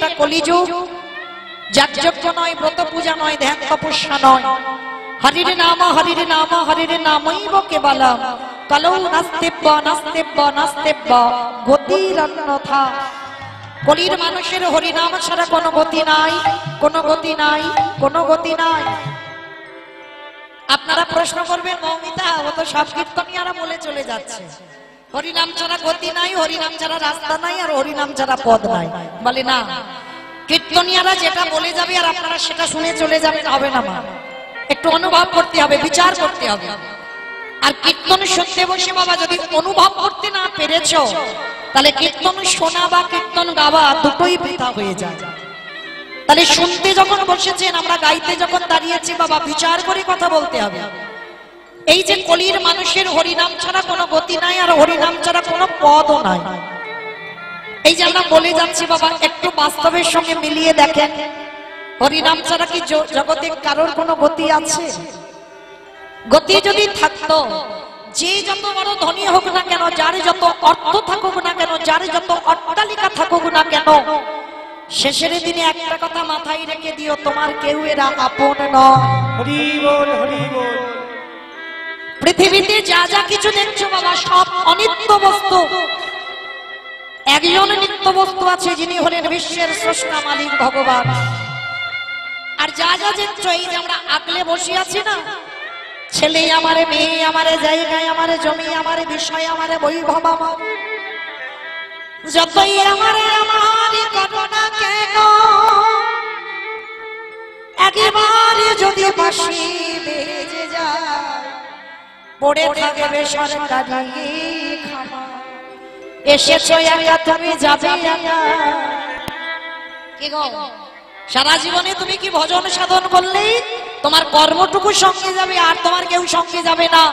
এটা কলিযুগ, যাগযজ্ঞ নয়, ব্রত পূজা নয়, ধ্যান তপস্যা নয়। হরির নাম হরির নামৈব কেবলম কলৌ নাস্তেব্য নাস্তেব্য নাস্তেব্য গতিরন্যথা। কলির মানুষের হরিনাম ছাড়া কোনো গতি নাই, কোনো গতি নাই, কোনো গতি নাই। আপনারা প্রশ্ন করবেন, মৌমিতা ও তো সব কীর্তনিয়ারা বলে চলে যাচ্ছে হরিনাম ছাড়া গতি নাই, হরিনাম ছাড়া রাস্তা নাই, আর হরিনাম ছাড়া পদ নাই। বলে না, কীর্তনিয়ারা যেটা বলে যাবে আর আপনারা সেটা শুনে চলে যাবেন হবে না মা, একটু অনুভব করতে হবে, বিচার করতে হবে। আর কীর্তন শুনতে বসে বাবা যদি অনুভব করতে না পেরেছ, তাহলে কীর্তন শোনা বা কীর্তন গাওয়া দুটোই বৃথা হয়ে যায়। তাহলে শুনতে যখন বসেছেন, আমরা গাইতে যখন দাঁড়িয়েছি বাবা, বিচার করে কথা বলতে হবে। এই যে কলির মানুষের হরিনাম ছাড়া কোনো গতি নাই, আর হরিনাম ছাড়া কোনো পদও নাই। এই যে আমরা বলে যাচ্ছি বাবা, একটু বাস্তবের সঙ্গে মিলিয়ে দেখেন, হরিনাম ছাড়া কি জগতে কারোর কোনো গতি আছে? গতি যদি থাকতো, যে যত বড় ধনী হোক না কেন, যার যত অর্থ থাকুক না কেন, যার যত অট্টালিকা থাকুক না কেন, শেষের দিনে একটা কথা মাথায় রেখে দিও, তোমার কেউ এরা আপন নয়। হরি বল, হরি বল। পৃথিবীতে যা যা কিছু দেখছো বাবা, সব অনিত্য বস্তু। একজন নিত্য বস্তু আছে, যিনি হলেন বিশ্বের স্রষ্টা মালিক ভগবান। আর যা যা দেখছো, এই যে আমরা আগলে বসে আছি না, ছেলে আমারে, মেয়ে আমারে, জায়গায় আমারে, জমি আমারে, বিষয় আমারে, বৈভব আমার, যতই আমারে আমারই ঘটনা কেন, একেবারে যদি বাঁশি বেজে যায়, পড়ে থাকবে সরকারি খামা, এসেছো একা তুমি যাবে একা। কি গো, সারা জীবনে তুমি কি ভজন সাধন করলে তোমার কর্মটুকু সঙ্গে যাবে, আর তোমার কেউ সঙ্গে যাবে না।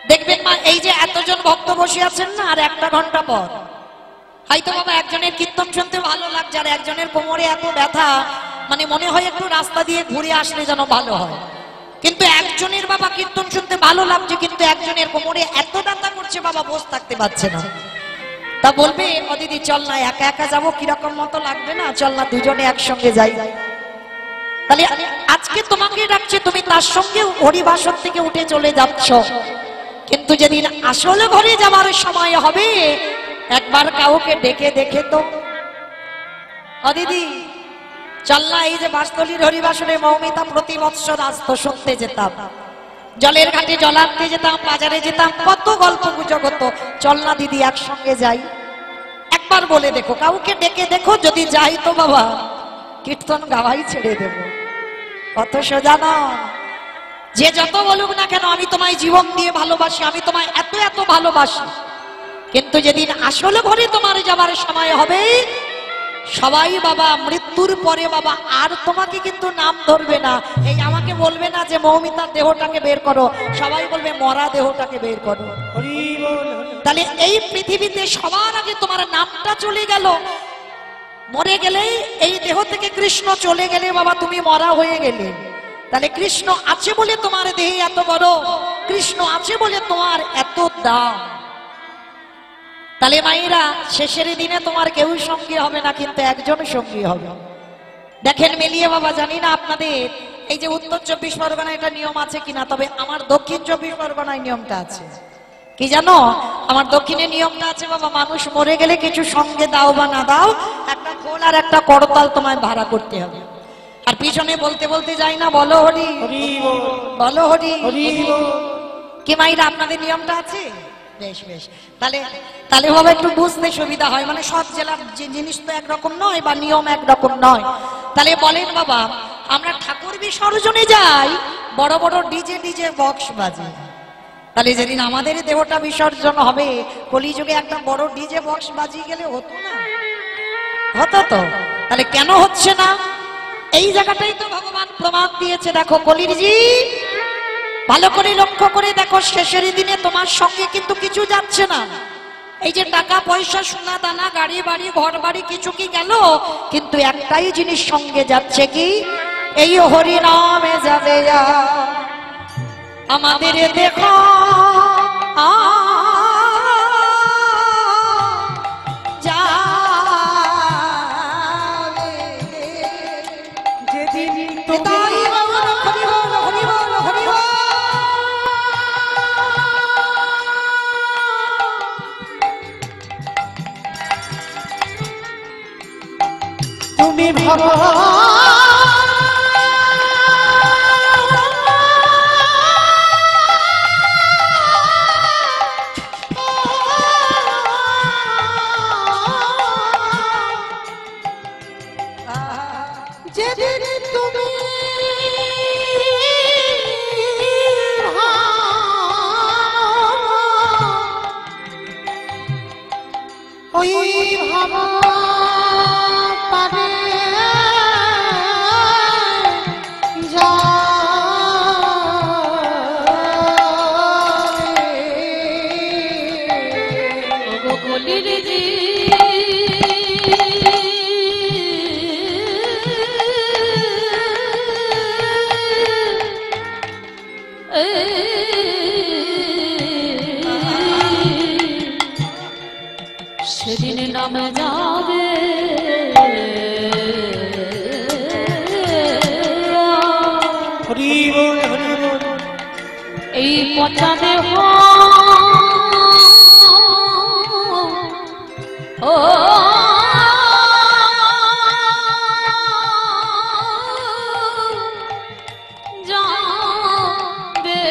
দেখবেন মা, এই যে এতজন ভক্ত বসে আছেন না, আর একটা ঘন্টা পর হয়তো বাবা একজনের কীর্তন শুনতে ভালো লাগছে, আর একজনের কোমরে এত ব্যথা, মানে মনে হয় একটু রাস্তা দিয়ে ঘুরে আসলে যেন ভালো হয়। কিন্তু একজনের বাবা কীর্তন শুনতে ভালো লাগছে, কিন্তু একজনের কোমরে এত ব্যথা করছে বাবা, বসে থাকতে পারছে না। তা বলবে, ও দিদি চল না, একা একা যাবো, কিরকম মতো লাগবে না, চল না দুজনে একসঙ্গে যাই। তাহলে আজকে তোমাকে ডাকছে, তুমি তার সঙ্গে হরিবাসর থেকে উঠে চলে যাচ্ছ, কিন্তু যেদিন আসলে ঘরে যাবার সময় হবে, একবার কাউকে ডেকে দেখে তো, ও দিদি চল না, এই যে বাসতলির হরিবাসরে মৌমিতা প্রতি বৎসর আসতো, শুনতে যেতাম, জলের ঘাটে জল আনতে যেতাম, বাজারে যেতাম, কত গল্প গুজব হতো, চল না দিদি একসঙ্গে যাই। একবার বলে দেখো, কাউকে ডেকে দেখো, যদি যাই তো বাবা কীর্তন গাওয়াই ছেড়ে দেব। কত সোজা না। যে যত বলুক না কেন, আমি তোমায় জীবন দিয়ে ভালোবাসি, আমি তোমায় এত এত ভালোবাসি, কিন্তু যেদিন আসলে ঘরে তোমার যাবার সময় হবে, সবাই বাবা মৃত্যুর পরে বাবা আর তোমাকে কিন্তু নাম ধরবে না। এই আমাকে বলবে না যে মৌমিতার দেহটাকে বের করো, সবাই বলবে মরা দেহটাকে বের করো। তাহলে এই পৃথিবীতে সবার আগে তোমার নামটা চলে গেল, মরে গেলে এই দেহ থেকে কৃষ্ণ চলে গেলে বাবা তুমি মরা হয়ে গেলে। তাহলে কৃষ্ণ আছে বলে তোমার দেহে এত বড়, কৃষ্ণ আছে বলে তোমার এত দাম। তাহলে মায়েরা, শেষের দিনে তোমার কেউ সঙ্গী হবে না, কিন্তু একজন সঙ্গী হবে। দেখেন মিলিয়ে বাবা, জানি না আপনাদের এই যে উত্তর 24 পরগনায় এটা নিয়ম আছে কিনা, তবে আমার দক্ষিণ 24 পরগনায় নিয়মটা আছে। কি জানো, আমার দক্ষিণে নিয়মটা আছে বাবা, মানুষ মরে গেলে কিছু সঙ্গে দাও বা না দাও, একটা খোল আর একটা করতাল তোমায় ভাড়া করতে হবে। আর পিছনে বলতে বলতে যাই না, বলো হরি বলো হরি। কি মাইরা, আপনাদের নিয়মটা আছে? বেশ বেশ, তাহলে তাহলে বাবা একটু বুঝতে সুবিধা হয়, মানে সব জেলার যে জিনিস তো একরকম নয় বা নিয়ম একরকম নয়। তাহলে বলেন বাবা, আমরা ঠাকুর বিসর্জনে যাই, বড় বড় ডিজে বক্স বাজে। তাহলে যেদিন আমাদের দেহটা বিসর্জন হবে, কলিযুগে একটা বড় ডিজে বক্স বাজিয়ে গেলে হতো না? হতো তো। তাহলে কেন হচ্ছে না? এই জায়গাটাই তো ভগবান প্রমাণ দিয়েছে। দেখো কলিরজি, ভালো করে লক্ষ্য করে দেখো, শেষের দিনে তোমার সঙ্গে কিন্তু কিছু যাচ্ছে না। এই যে টাকা পয়সা, সোনা দানা, গাড়ি বাড়ি, ঘর বাড়ি, কিছু কি গেল? কিন্তু একটাই জিনিস সঙ্গে যাচ্ছে, কি? এই হরি নামে যাবে আমাদের দেখো তুমি যেদিন তুমি ওই ভাবা পারে যা গলির যে সেদিন নামে যাবে এই পচা দেহ ও যাবে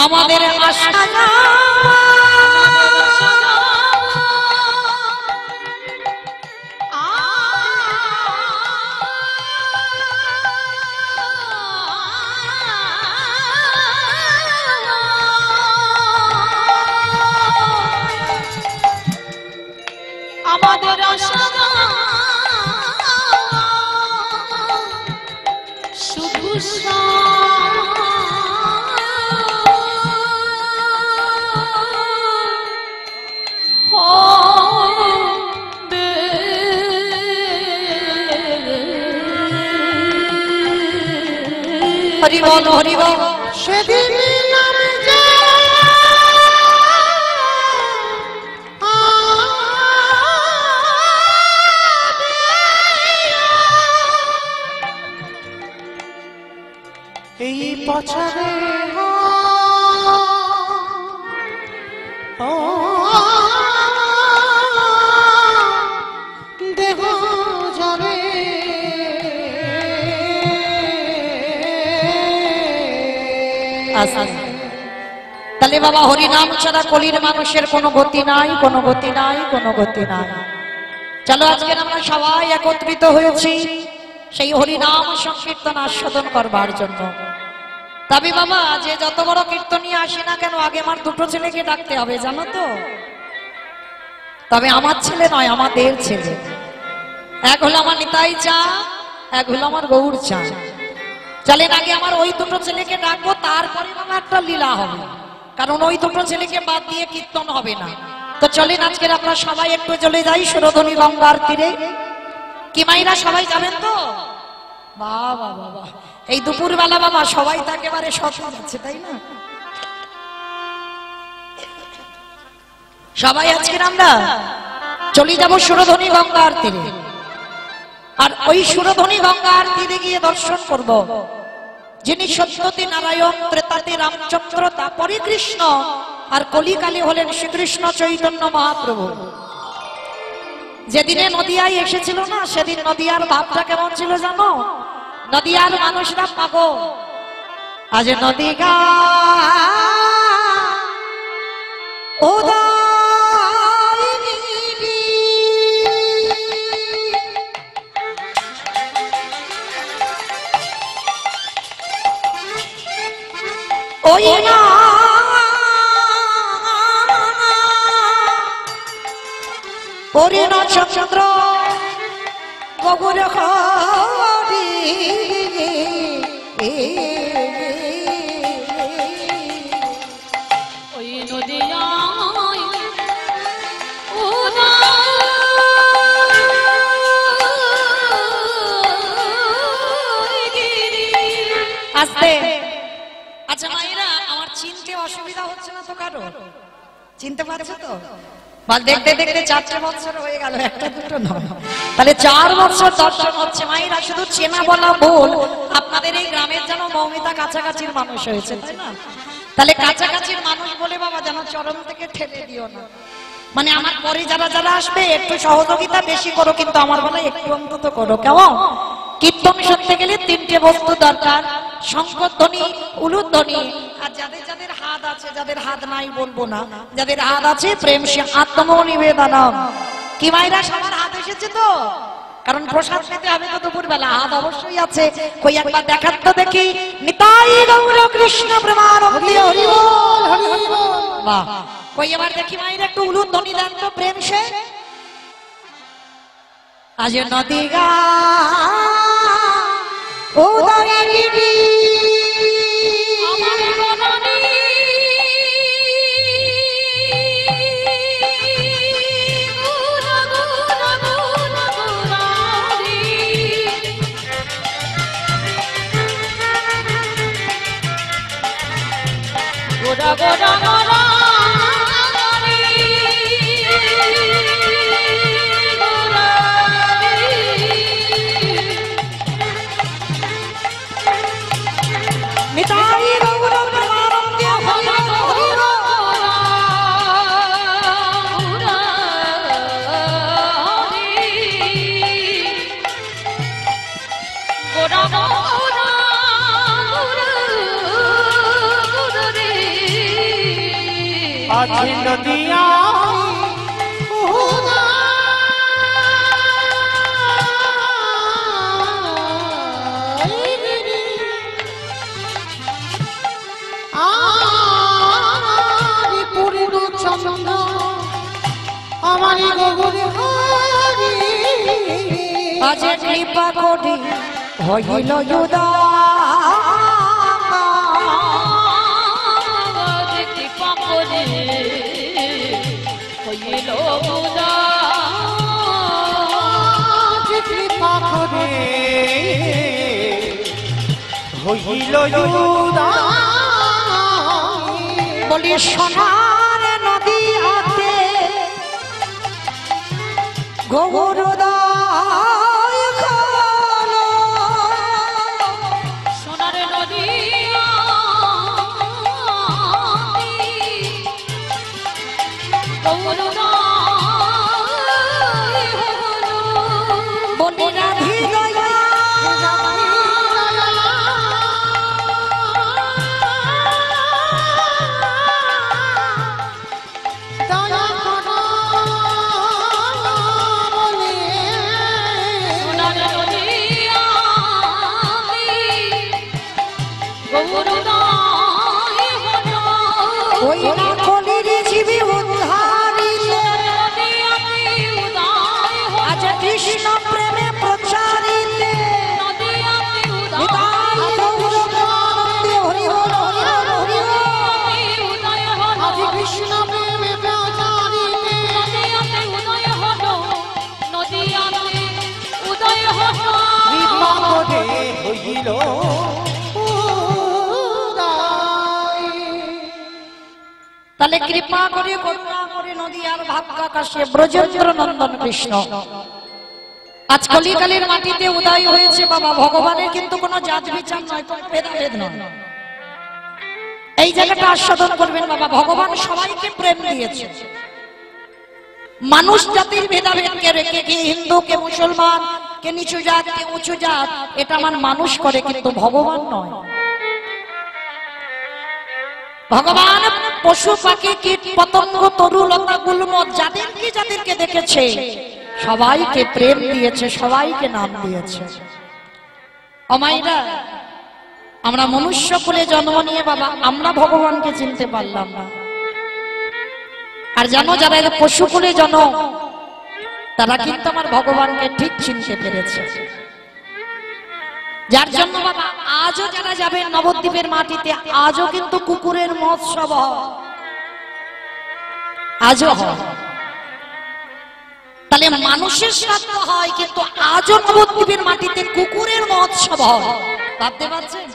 আমাদের আশা আমাদের আশা শুধু হরি বল হরি বল সেদিন নামে এই পছরে দেহ যাবে তাহলে বাবা হরি নাম ছাড়া কলির মানুষের কোনো গতি নাই, কোনো গতি নাই, কোনো গতি নাই। চলো আজকে আমরা সবাই একত্রিত হয়েছি সেই হরি নাম সংকীর্তন আস্বাদন করবার জন্য। তবে বাবা যে যত বড় কীর্তনী আসি না কেন আগে আমার দুটো ছেলেকে ডাকতে হবে জানো তো। তবে আমার ছেলে নয়, আমাদের ছেলে। এক হলো আমার নিতাই চা, এক হলো আমার গৌর চা। চলেন আগে আমার ওই দুটো ছেলেকে ডাকবো, তারপরে বাবা একটা লীলা হবে, কারণ ওই দুটো ছেলেকে বাদ দিয়ে কীর্তন হবে না। তো চলেন আজকের আমরা সবাই একটু চলে যাই সুরধনী গঙ্গার তীরে। কি মাইরা সবাই যাবেন তো? বাবা বাবা এই দুপুর বেলা বাবা সবাই তো একেবারে সফল আছে তাই না? সবাই আজকের আমরা চলে যাব সুরধনী গঙ্গার তীরে। আর ওই সুরধনী গঙ্গার তীরে গিয়ে দর্শন করব যিনি সত্যতি নারায়ণ, ত্রেতাতে রামচন্দ্র, তারপরে কৃষ্ণ, আর কলিকালে হলেন শ্রীকৃষ্ণ চৈতন্য মহাপ্রভু। যেদিনে নদিয়ায় এসেছিল না, সেদিন নদিয়ার ভাবটা কেমন ছিল জানো? নদিয়ার মানুষরা পাগল। আজ নদিগা ওই না পরিণ চন্দ্র বগুর হরি ওই নদিয়ায় আস্তে। আচ্ছা মায়েরা আমার চিনতে অসুবিধা হচ্ছে না তো কারো? চিনতে পারছো তো? দেখতে দেখতে 4 বছর হয়ে গেল, একটা দুটো নয়, তাহলে 4 বছর দর্শন হচ্ছে। মায়েরা শুধু চেনা বলা ভুল, আপনাদের এই গ্রামের যেন মৌমিতা কাছাকাছির মানুষ হয়েছে তাই না? তাহলে কাছাকাছির মানুষ বলে বাবা যেন চরম থেকে ঠেলে দিও না। মানে আমার পরে যারা যারা আসবে একটু সহযোগিতা বেশি করো, কিন্তু আমার বেলায় একটু অন্তত করো, কেমন? কীর্তন শুনতে গেলে তিনটে বস্তু দরকার, শঙ্খধ্বনি, উলুধ্বনি, আর যাদের যাদের হাত আছে, যাদের হাত নাই বলবো না, যাদের হাত আছে প্রেম সে আত্মনিবেদনম। কি মায়েরা সবার হাত এসেছে তো? কারণ প্রসাদ পেতে হবে তো দুপুর বেলা, হাত অবশ্যই আছে। কই একবার দেখার তো দেখি। নিতাই গৌর কৃষ্ণ প্রেমানন্দে হরি বল হরি বল। বাহ, কই এবার দেখি মায়েরা একটু উলুধ্বনি দেন তো প্রেম সে। আজ নদী গা উদয়গিরি আমার বদনে গোরা গোরা গোরা আজি নদিয়া পূর্ণ চন্দ্র আমারি গগনে হারি আজ কৃপা করি হইল যুদা হইল যুদা বলি সোনার নদী হাতে গৌরদয় খোলো। সোনার নদী বলি রাধি কৃষ্ণ প্রেমে প্রচারিতে হরি বল হরি বল কৃষ্ণ প্রেমে প্রচারিতে হইল তাহলে কৃপা করে করুণা করে নদী আর ভাবকাকাশে ব্রজেন্দ্র নন্দন কৃষ্ণ আজ কলিকালের মাটিতে উদয় হয়েছে বাবা। ভগবানের কিন্তু কোনো জাত বিচার নয়, কোনো ভেদাভেদ নয়। এই জায়গাটা আস্বাদন করবেন বাবা। ভগবান সবাইকে প্রেম দিয়েছে। মানুষ জাতির ভেদাভেদকে রেখে কে হিন্দু, কে মুসলমান, কে নিচু জাত, কে উঁচু জাত, এটা আমার মানুষ করে, কিন্তু ভগবান নয়। ভগবান পশু পাখি কীট পতঙ্গ তরুলতা গুল্ম যাদেরকে যাদেরকে দেখেছে সবাইকে প্রেম দিয়েছে, সবাইকে নাম দিয়েছে। অমাইরা আমরা মনুষ্য কুলে জন্ম নিয়ে বাবা আমরা ভগবানকে চিনতে পারলাম না। আর জানো যারা পশু কুলে জন্ম তারা কিন্তু আমার ভগবানকে ঠিক চিনতে পেরেছে। যার জন্য বাবা আজও যারা যাবেন নবদ্বীপের মাটিতে আজও কিন্তু কুকুরের মহোৎসব আজও হয়। তাহলে মানুষের শ্রাদ্ধ হয় কিন্তু আজও নবদ্বীপের মাটিতে কুকুরের মহোৎসব হয়। ভাবতে পারছেন?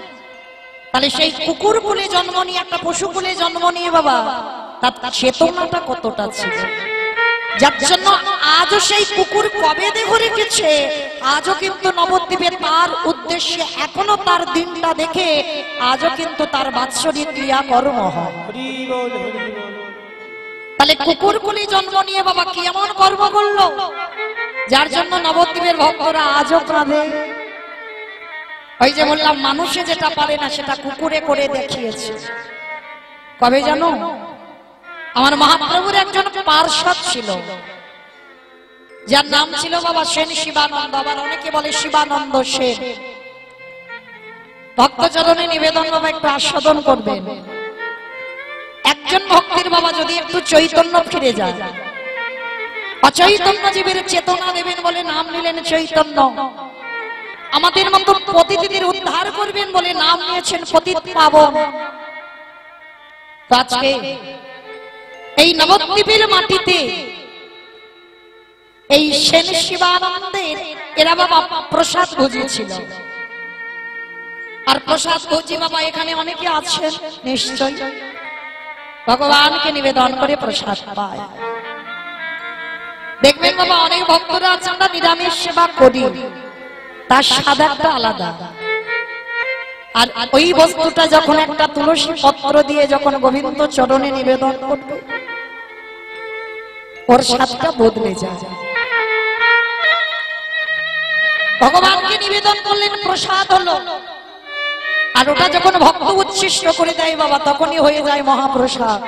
তাহলে সেই কুকুর কুলে জন্ম নিয়ে একটা পশু কুলে জন্ম নিয়ে বাবা তার চেতনাটা কতটা ছিল, যার জন্য আজও সেই কুকুর কবে দেহ রেখেছে আজও কিন্তু নবদ্বীপে তার উদ্দেশ্যে এখনো তার দিনটা দেখে আজও কিন্তু তার বাৎসরিক ক্রিয়াকর্ম হয়। তাহলে কুকুর কুলি জন্ম নিয়ে বাবা কি এমন কর্ম করলো যার জন্য নবদ্বীপের ভক্তরা আজও কাঁদে? ওই যে বললাম, মানুষে যেটা পারে না সেটা কুকুরে করে দেখিয়েছে। কবে জানো? আমার মহাপ্রভুর একজন পার্ষদ ছিল, যার নাম ছিল বাবা সেন শিবানন্দ, আবার অনেকে বলে শিবানন্দ সেন। ভক্তচরণে নিবেদন বাবা একটু আস্বাদন করবেন। একজন ভক্তের বাবা যদি একটু চৈতন্য ফিরে যায়, অচৈতন্য জীবের চেতনা দেবেন বলে নাম নিলেন চৈতন্য। আমাদের মতো পতিতদের উদ্ধার করবেন বলে নাম নিয়েছেন পতিত পাবন। আজকে এই নবদ্বীপের মাটিতে এই সেন শিবানন্দের এরা বাবা প্রসাদ ভুজিয়েছিল। আর প্রসাদ ভোজি বাবা এখানে অনেকে আছেন, নিশ্চয় ভগবানকে নিবেদন করে প্রসাদ পায়। দেখবেন বাবা অনেক ভক্তরা আছে, আমরা নিরামিষ সেবা করি, তার স্বাদ একটা আলাদা। আর ওই বস্তুটা যখন একটা তুলসী পত্র দিয়ে যখন গোবিন্দ চরণে নিবেদন করবে, ওর স্বাদটা বদলে যায়। ভগবানকে নিবেদন করলেন, প্রসাদ হলো, আর ওটা যখন ভক্ত উচ্ছিষ্ট করে দেয় বাবা, তখনই হয়ে যায় মহাপ্রসাদ।